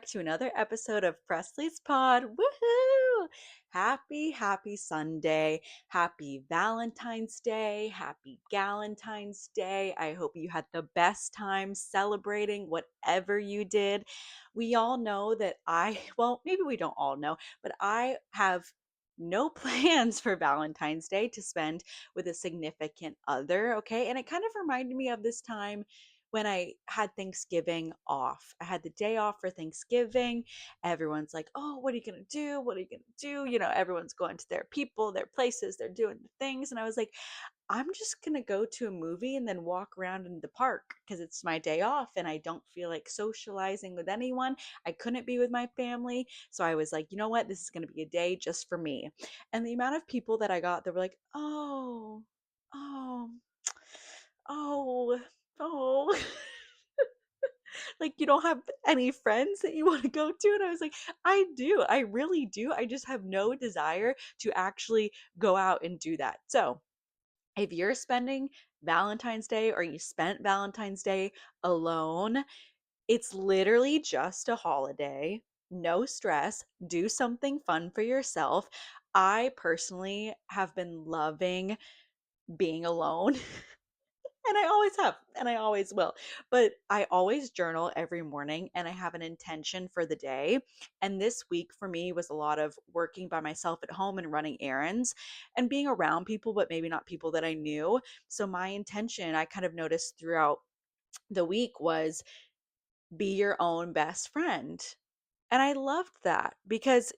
to another episode of Presley's Pod. Woohoo! Happy Sunday. Happy Valentine's Day. Happy Galentine's Day. I hope you had the best time celebrating whatever you did. We all know that well, maybe we don't all know, but I have no plans for Valentine's Day to spend with a significant other. Okay. And it kind of reminded me of this time when I had Thanksgiving off. I had the day off for Thanksgiving. Everyone's like, "Oh, what are you going to do? What are you going to do?" Everyone's going to their people, their places, they're doing the things. And I was like, I'm just going to go to a movie and then walk around in the park because it's my day off and I don't feel like socializing with anyone. I couldn't be with my family. So I was like, you know what? This is going to be a day just for me. And the amount of people that I got that were like, oh, oh, oh. Like, you don't have any friends that you want to go to? And I was like, I do. I really do. I just have no desire to actually go out and do that. So, if you're spending Valentine's Day or you spent Valentine's Day alone, it's literally just a holiday. No stress. Do something fun for yourself. I personally have been loving being alone. And I always have, and I always will. But I always journal every morning and I have an intention for the day. And this week for me was a lot of working by myself at home and running errands and being around people, but maybe not people that I knew. So my intention, I kind of noticed throughout the week, was be your own best friend. And I loved that because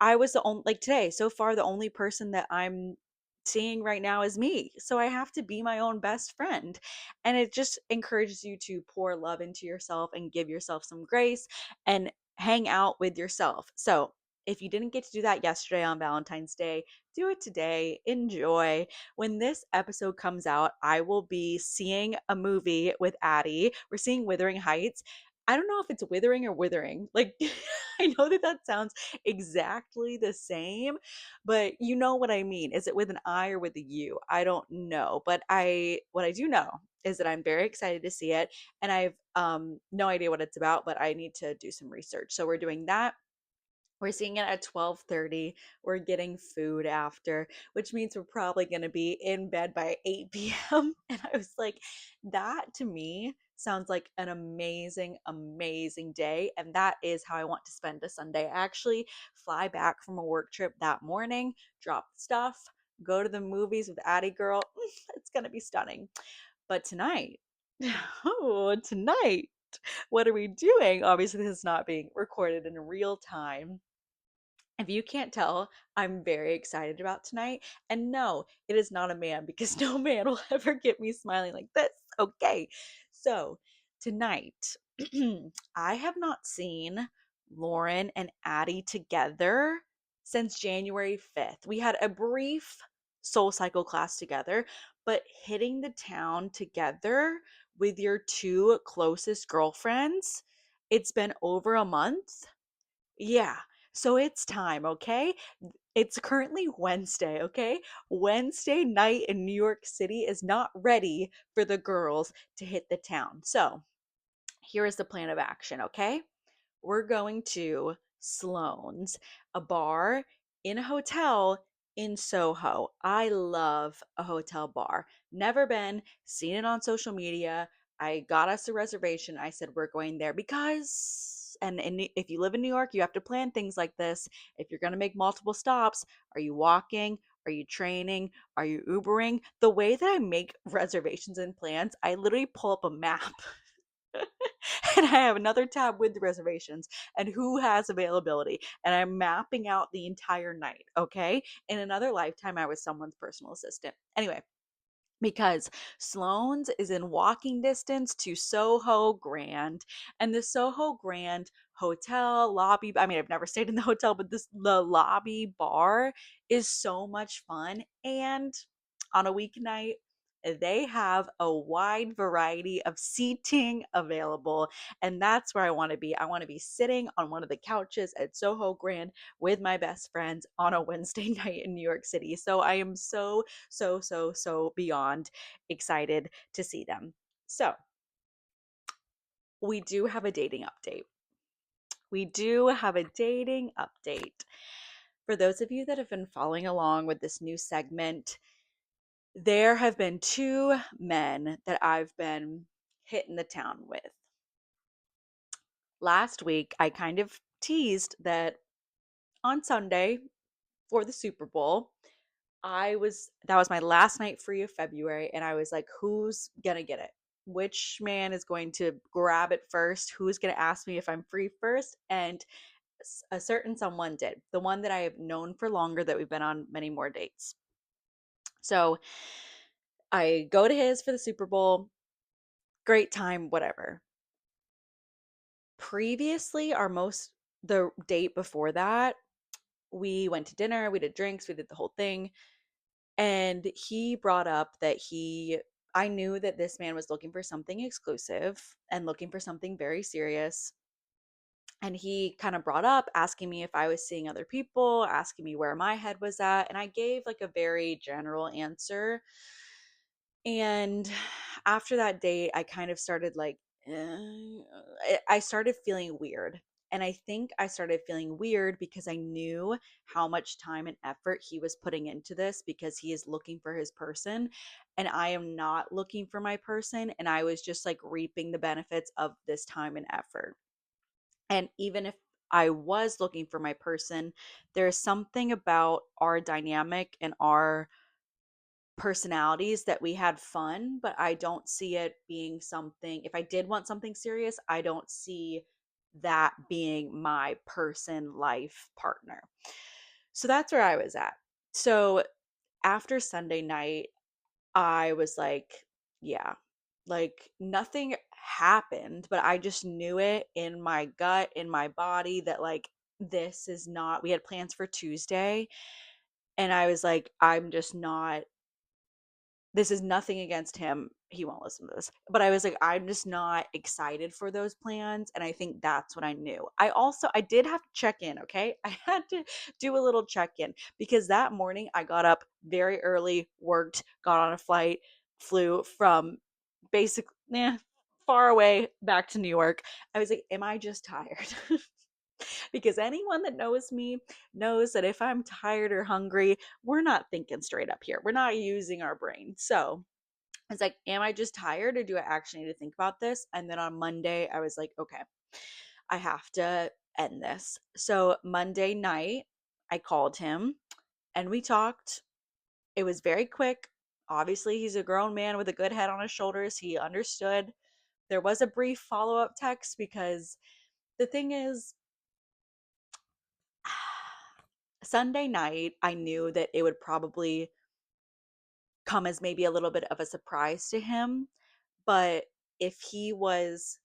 I was the only, like today, so far, the only person that I'm seeing right now is me. So I have to be my own best friend. And it just encourages you to pour love into yourself and give yourself some grace and hang out with yourself. So if you didn't get to do that yesterday on Valentine's Day, do it today. Enjoy. When this episode comes out, I will be seeing a movie with Addie. We're seeing Wuthering Heights. I don't know if it's withering or withering. Like, I know that that sounds exactly the same, but you know what I mean. Is it with an I or with a U? I don't know, but what I do know is that I'm very excited to see it, and I've no idea what it's about, but I need to do some research. So we're doing that. We're seeing it at 12:30. We're getting food after, which means we're probably going to be in bed by 8 p.m. And I was like, that to me sounds like an amazing day. And that is how I want to spend a Sunday. I actually fly back from a work trip that morning, drop stuff, go to the movies with Addie Girl. It's going to be stunning. But tonight, oh, tonight, what are we doing? Obviously, this is not being recorded in real time. If you can't tell, I'm very excited about tonight. And no, it is not a man because no man will ever get me smiling like this. Okay. So, tonight, I have not seen Lauren and Addie together since January 5th. We had a brief soul cycle class together, but hitting the town together with your two closest girlfriends, it's been over a month. Yeah. So it's time, okay? It's currently Wednesday, okay? Wednesday night in New York City is not ready for the girls to hit the town. So here is the plan of action, okay? We're going to Sloan's, a bar in a hotel in Soho. I love a hotel bar. Never been, seen it on social media. I got us a reservation. I said, we're going there because, and if you live in New York, you have to plan things like this. If you're going to make multiple stops, are you walking? Are you training? Are you Ubering? The way that I make reservations and plans, I literally pull up a map and I have another tab with the reservations and who has availability. And I'm mapping out the entire night. Okay. In another lifetime, I was someone's personal assistant. Anyway, because Sloan's is in walking distance to Soho Grand, and the Soho Grand hotel lobby. I mean, I've never stayed in the hotel, but the lobby bar is so much fun. And on a weeknight, they have a wide variety of seating available, and that's where I want to be. I want to be sitting on one of the couches at Soho Grand with my best friends on a Wednesday night in New York City. So I am so beyond excited to see them. So, we do have a dating update. We do have a dating update. For those of you that have been following along with this new segment, there have been two men that I've been hitting the town with. Last week, I kind of teased that on Sunday for the Super Bowl, that was my last night free of February, and I was like, who's gonna get it? Which man is going to grab it first? Who's gonna ask me if I'm free first? And a certain someone did. The one that I have known for longer, that we've been on many more dates. So I go to his for the Super Bowl. Great time, whatever. Previously, the date before that, we went to dinner, we did drinks, we did the whole thing. And he brought up that I knew that this man was looking for something exclusive and looking for something very serious. And he kind of brought up asking me if I was seeing other people, asking me where my head was at. And I gave like a very general answer. And after that date, I kind of started like, I started feeling weird. And I think I started feeling weird because I knew how much time and effort he was putting into this, because he is looking for his person. And I am not looking for my person. And I was just like reaping the benefits of this time and effort. And even if I was looking for my person, there's something about our dynamic and our personalities that we had fun, but I don't see it being something. If I did want something serious, I don't see that being my person life partner. So that's where I was at. So after Sunday night, I was like, yeah, like nothing happened, but I just knew it in my gut, in my body, that like this is not, we had plans for Tuesday. And I was like, I'm just not, this is nothing against him. He won't listen to this. But I was like, I'm just not excited for those plans. And I think that's what I knew. I did have to check in, okay? I had to do a little check in because that morning I got up very early, worked, got on a flight, flew from basically, far away back to New York. I was like, am I just tired? Because anyone that knows me knows that if I'm tired or hungry, we're not thinking straight up here. We're not using our brain. So it's like, am I just tired, or do I actually need to think about this? And then on Monday, I was like, okay, I have to end this. So Monday night, I called him and we talked. It was very quick. Obviously, he's a grown man with a good head on his shoulders. He understood. There was a brief follow up text because the thing is, Sunday night, I knew that it would probably come as maybe a little bit of a surprise to him. But if he was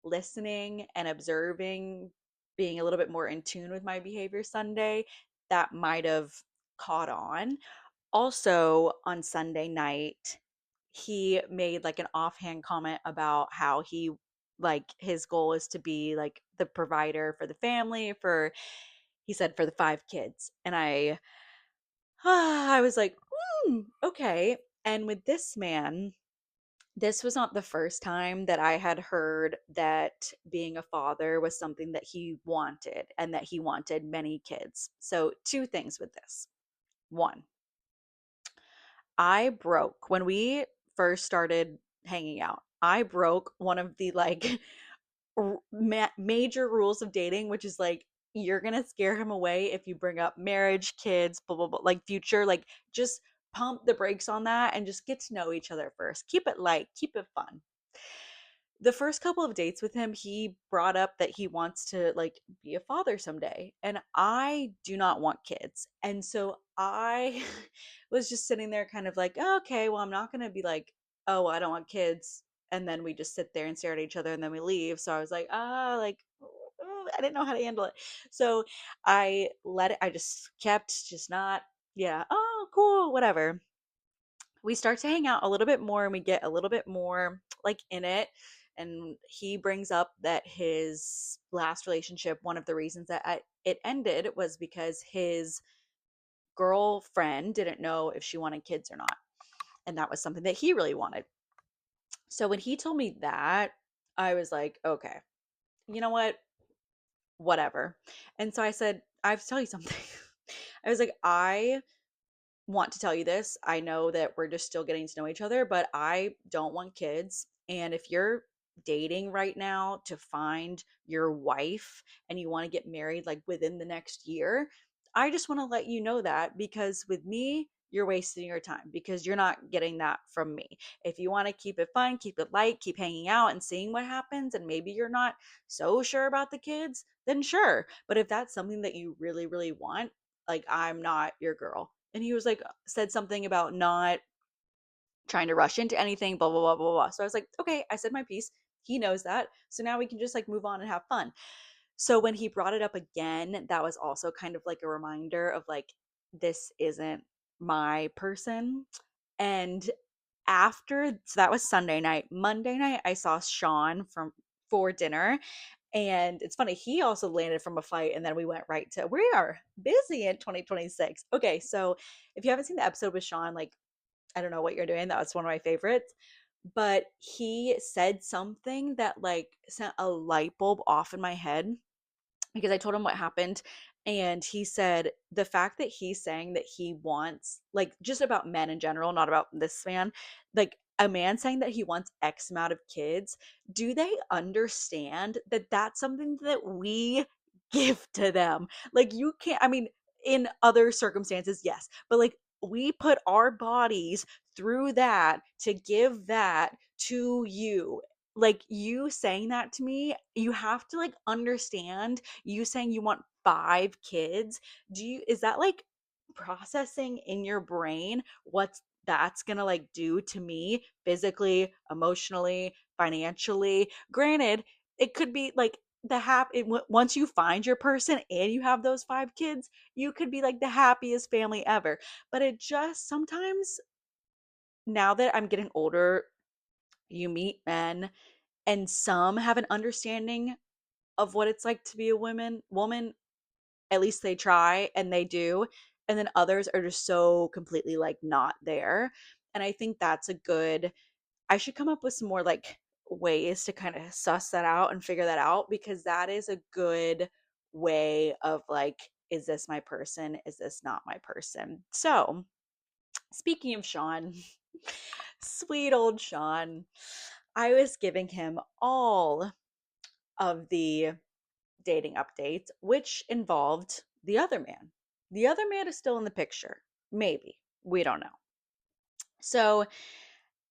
listening and observing, being a little bit more in tune with my behavior Sunday, that might have caught on. Also, on Sunday night, he made like an offhand comment about how like his goal is to be like the provider for the family, he said for the five kids. And I was like, okay. And with this man, this was not the first time that I had heard that being a father was something that he wanted, and that he wanted many kids. So, two things with this. One, when we first started hanging out, I broke one of the like major rules of dating, which is like, you're gonna scare him away if you bring up marriage, kids, blah blah blah, like future, like just pump the brakes on that and just get to know each other first. Keep it light, keep it fun. The first couple of dates with him, he brought up that he wants to like be a father someday. And I do not want kids. And so I was just sitting there kind of like, oh, okay, well, I'm not going to be like, oh, I don't want kids. And then we just sit there and stare at each other and then we leave. So I was like, like, I didn't know how to handle it. So I let it, I just kept just not, yeah, oh, cool, whatever. We start to hang out a little bit more and we get a little bit more like in it. And he brings up that his last relationship, one of the reasons that it ended was because his girlfriend didn't know if she wanted kids or not. And that was something that he really wanted. So when he told me that, I was like, okay, you know what? whatever. And so I said, I have to tell you something. I was like, I want to tell you this. I know that we're just still getting to know each other, but I don't want kids. And if you're dating right now to find your wife and you want to get married like within the next year, I just want to let you know that because with me, you're wasting your time because you're not getting that from me. If you want to keep it fun, keep it light, keep hanging out and seeing what happens, and maybe you're not so sure about the kids, then sure. But if that's something that you really, really want, like, I'm not your girl. And he was like, said something about not trying to rush into anything, blah, blah, blah, blah, blah. So I was like, okay, I said my piece. He knows that. So now we can just like move on and have fun. So when he brought it up again, that was also kind of like a reminder of like, this isn't my person. And so that was Sunday night. Monday night, I saw Sean for dinner. And it's funny, he also landed from a flight, and then we went right to we are busy in 2026. Okay, so if you haven't seen the episode with Sean, like I don't know what you're doing. That was one of my favorites. But he said something that like sent a light bulb off in my head because I told him what happened. And he said the fact that he's saying that he wants, like, just about men in general, not about this man, like a man saying that he wants X amount of kids, do they understand that that's something that we give to them? Like, you can't, I mean, in other circumstances, yes, but like, we put our bodies through that to give that to you. Like, you saying that to me, you have to like understand, you saying you want 5 kids, is that like processing in your brain what that's gonna like do to me physically, emotionally, financially? Granted, it could be like once you find your person and you have those 5 kids, you could be like the happiest family ever. But it just sometimes, now that I'm getting older, you meet men and some have an understanding of what it's like to be a woman, at least they try and they do, and then others are just so completely like not there. And I think that's a good, I should come up with some more like ways to kind of suss that out and figure that out, because that is a good way of like, is this my person, is this not my person? So speaking of Sean, sweet old Sean, I was giving him all of the dating updates, which involved the other man. The other man is still in the picture. Maybe. We don't know. So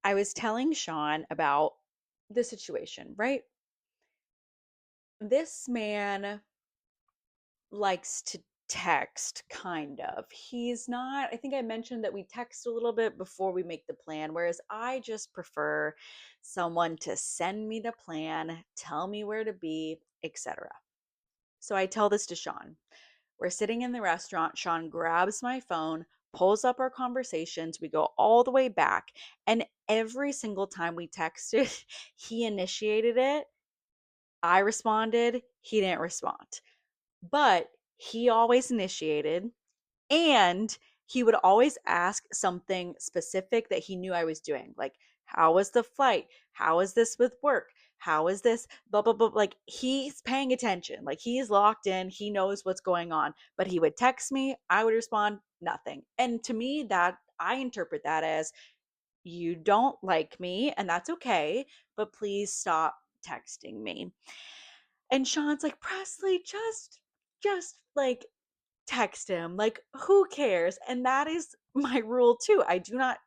I was telling Sean about the situation, right? This man likes to text, kind of. He's not, I think I mentioned that we text a little bit before we make the plan, whereas I just prefer someone to send me the plan, tell me where to be, etc. So I tell this to Sean. We're sitting in the restaurant. Sean grabs my phone, pulls up our conversations. We go all the way back. And every single time we texted, he initiated it. I responded. He didn't respond. But he always initiated. And he would always ask something specific that he knew I was doing. Like, how was the flight? How is this with work? How is this? Blah, blah, blah. Like, he's paying attention. Like, he's locked in. He knows what's going on. But he would text me. I would respond, nothing. And to me, that I interpret that as, you don't like me, and that's okay, but please stop texting me. And Sean's like, Presley, just like text him. Like, who cares? And that is my rule too. I do not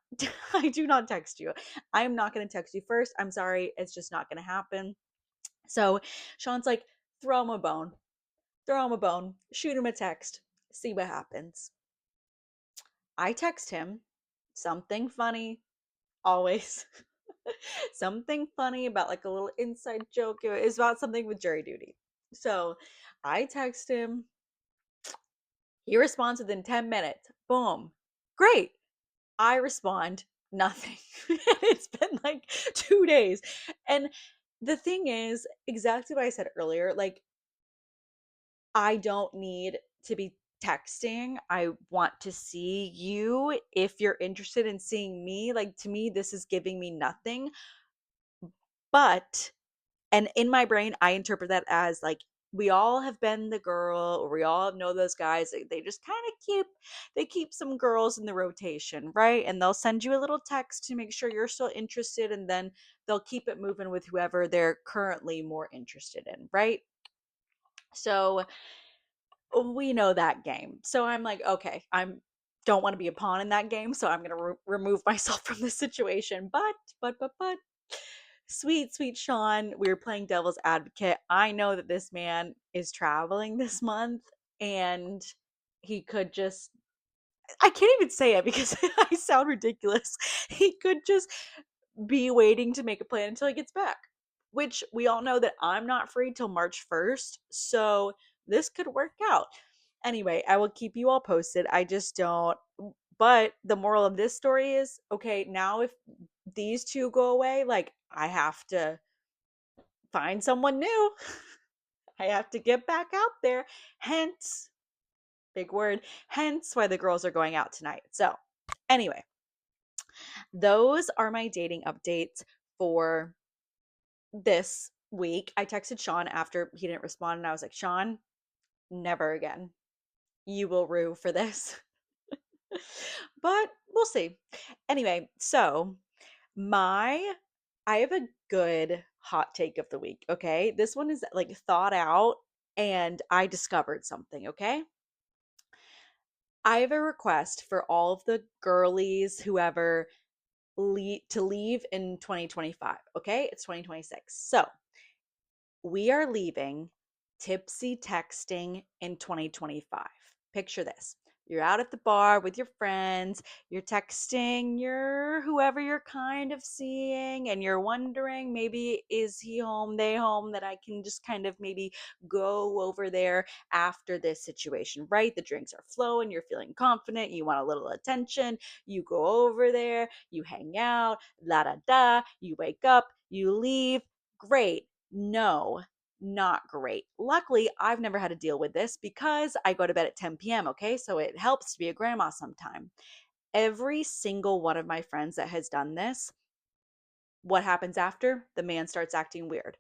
I do not text you. I'm not going to text you first. I'm sorry. It's just not going to happen. So Sean's like, throw him a bone. Throw him a bone. Shoot him a text. See what happens. I text him something funny, always. Something funny about like a little inside joke. It was about something with jury duty. So I text him. He responds within 10 minutes. Boom. Great. I respond, nothing. It's been like 2 days. And the thing is, exactly what I said earlier, like, I don't need to be texting. I want to see you if you're interested in seeing me. Like, to me, this is giving me nothing. But, and in my brain, I interpret that as like, we all have been the girl, or we all know those guys. They just kind of keep some girls in the rotation, right? And they'll send you a little text to make sure you're still interested, and then they'll keep it moving with whoever they're currently more interested in, right? So we know that game. So I'm like, okay, I'm don't want to be a pawn in that game, so I'm going to remove myself from this situation. But sweet, sweet Sean, we were playing devil's advocate. I know that this man is traveling this month, and he could just, I can't even say it because I sound ridiculous. He could just be waiting to make a plan until he gets back, which we all know that I'm not free till March 1st. So this could work out. Anyway, I will keep you all posted. I just don't. But the moral of this story is okay, now if these two go away, like I have to find someone new. I have to get back out there. Hence, big word, hence why the girls are going out tonight. So, anyway, those are my dating updates for this week. I texted Sean after he didn't respond, and I was like, Sean, never again. You will rue for this. But we'll see. Anyway, so my I have a good hot take of the week, okay? This one is like thought out, and I discovered something, okay? I have a request for all of the girlies, whoever, to leave in 2025, okay? It's 2026. So, we are leaving tipsy texting in 2025. Picture this. You're out at the bar with your friends, you're texting your whoever you're kind of seeing, and you're wondering maybe is he home, they home, that I can just kind of maybe go over there after this situation, right? The drinks are flowing, you're feeling confident, you want a little attention, you go over there, you hang out, la da da, you wake up, you leave. Great. No, not great. Luckily, I've never had to deal with this because I go to bed at 10 p.m., okay? So it helps to be a grandma sometime. Every single one of my friends that has done this, what happens after? The man starts acting weird.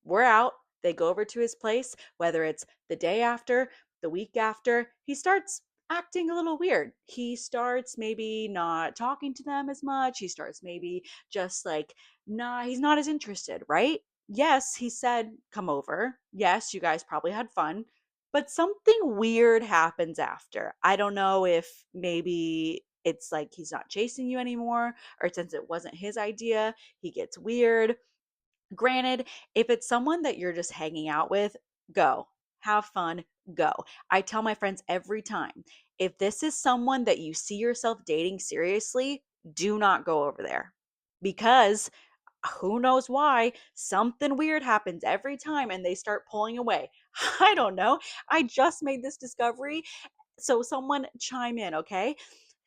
We're out. They go over to his place, whether it's the day after, the week after, he starts acting a little weird. He starts maybe not talking to them as much. He starts maybe just like, nah, he's not as interested, right? Yes, he said, come over. Yes, you guys probably had fun, but something weird happens after. I don't know if maybe it's like he's not chasing you anymore, or since it wasn't his idea, he gets weird. Granted, if it's someone that you're just hanging out with, go. Have fun, go. I tell my friends every time, if this is someone that you see yourself dating seriously, do not go over there. Because who knows why something weird happens every time and they start pulling away. I don't know. I just made this discovery, so someone chime in, okay?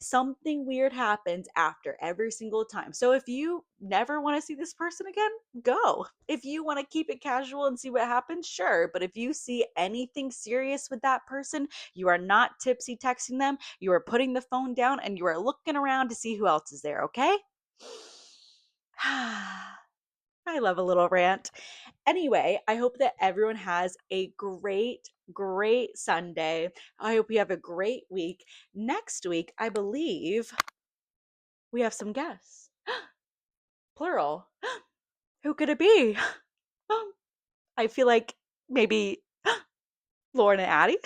Something weird happens after every single time. So if you never want to see this person again, go. If you want to keep it casual and see what happens, sure. But if you see anything serious with that person, you are not tipsy texting them. You are putting the phone down and you are looking around to see who else is there, okay? I love a little rant. Anyway, I hope that everyone has a great, great Sunday. I hope you have a great week. Next week, I believe we have some guests. Plural. Who could it be? I feel like maybe Lauren and Addie.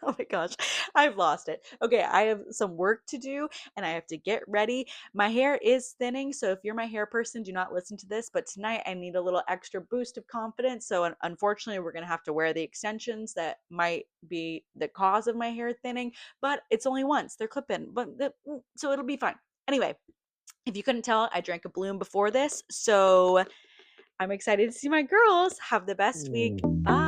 Oh my gosh, I've lost it. Okay, I have some work to do and I have to get ready. My hair is thinning, so if you're my hair person, do not listen to this. But tonight I need a little extra boost of confidence. So unfortunately, we're going to have to wear the extensions that might be the cause of my hair thinning, but it's only once. They're clip in, so it'll be fine. Anyway, if you couldn't tell, I drank a bloom before this. So I'm excited to see my girls. Have the best week. Bye.